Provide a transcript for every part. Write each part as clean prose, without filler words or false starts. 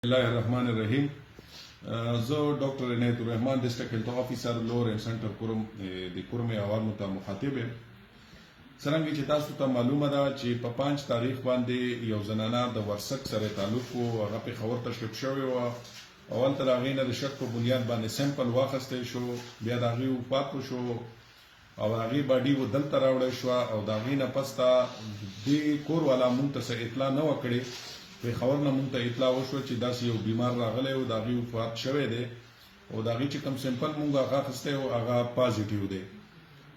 الله الرحمن الرحیم. زه ډاکټر عنایت الرحمن ډسټرکټ هیلث افیسر لور اینڈ سنټر کورم د کورم عوامو ته مخاطب یم. څرنګه چې تاسو ته معلومه ده چې په 5 تاریخ باندې یو زنانه د ورسک سره تعلق وو، هغه پېښور ته شفټ شوې وه. اول تر هغې نه د شک په بنیاد باندې سیمپل واخیستی شو، بیا د هغې وفات وشو او د هغې باډي و دلته راوړی شوه او د هغې نه پس ته دې کور والا مونږ ته څه اطلاع نه وه کړې. پېښور نه مونږ ته اطلاع وشوه چې داسې یو بیمار راغلی و، د هغې وفات شوی دی او د هغې چې کوم سیمپل مونږ هغه اخیستی و هغه پازیټیو دی.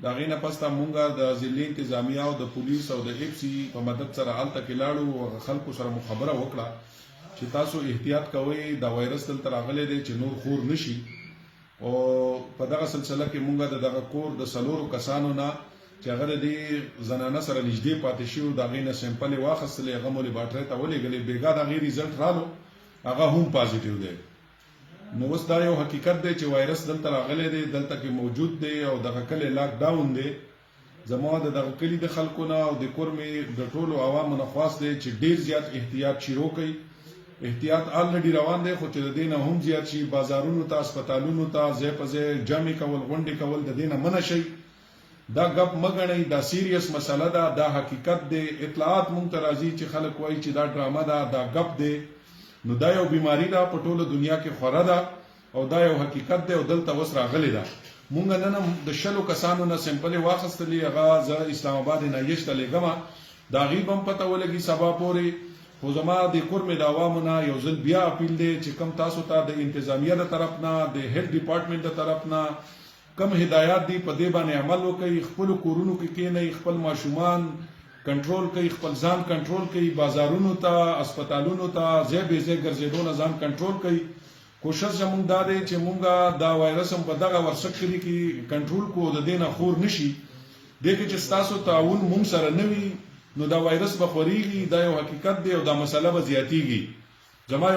د هغې نه پس ته مونږ د ضلعي انتظامیه او د پولیس او د اف سی په مدد سره هلته کې لاړو او هغه خلکو سره مو خبره وکړه چې تاسو احتیاط کوئ، دا وایرس دلته راغلی دی چې نور خور نشي. او په دغه سلسله کې مونږ د دغه کور د 4 کسانو نه چې هغه د دې زنانه سره نږدې پاتې شوي د هغې نه سیمپل یې واخیستلې، هغه مو لیبارټرۍ ته ولېږلې، بېګا د هغې ریزلټ رالو هغه هم پازیټیو دی. نو اوس دا یو حقیقت دی چې وایرس دلته راغلی دی، دلته کې موجود دی او دغه کلی لاک ډاون دی. زما د دغه کلي د خلکو نه او د کور مې د ټولو عوامو نه خواست دی چې ډېر زیات احتیاط شروع کړئ. احتیاط آلریډي روان دی، خو چې د دې نه هم زیات شي، بازارونو ته، هسپتالونو ته ځای په ځای جمع کول، غونډې کول، د دې نه منع شئ. دا غپ مګنئ، دا سیریس مسله ده، دا حقیقت دی. اطلاعات مونږ ته راځي چې خلک وایي چې دا ډرامه ده، دا غپ دی. نو دا یو بیماری ده، په ټوله دنیا کې خوره ده او دا یو حقیقت دی او دلته اوس راغلی ده. مونږ نن هم د 6 کسانو نه سیمپلې واخیستلې، هغه زه اسلام آباد نه یې ته لېږمه، د هغې به هم پته ولګي سبا پورې. خو زما د کور مې د عوامو نه یو ځل بیا اپیل دی چې کم تاسو ته د انتظامیه د طرف نه، د هیلث ډپارټمنټ د طرف نه کم هدایات دي، په دې باندې عمل وکړئ. خپلو کورونو کې کښېنئ، خپل ماشومان کنټرول کوي، خپل ځان کنټرول کوي، بازارونو ته، هسپتالونو ته ځای بې ځای ګرځېدو نه ځان کنټرول کوي. کوشش زموږ دا دی چې مونږ دا وایرس هم په دغه ورسک کلي کې کنټرول کړو، د دې نه خور نشي. دې کې چې ستاسو تعاون مونږ سره نه وي نو دا وایرس به خورېږي، دا یو حقیقت دی او دا مسله به زیاتېږي. زما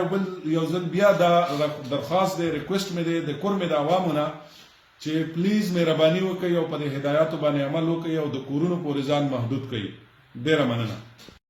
یو ځل بیا دا درخواست دی، ریکویسټ مې دی د کور مې د عوامو نه چې پلیز مهرباني وکړئ او په دې هدایاتو باندې عمل وکړئ او د کورونو پورې ځان محدود کړئ. ډېره مننه.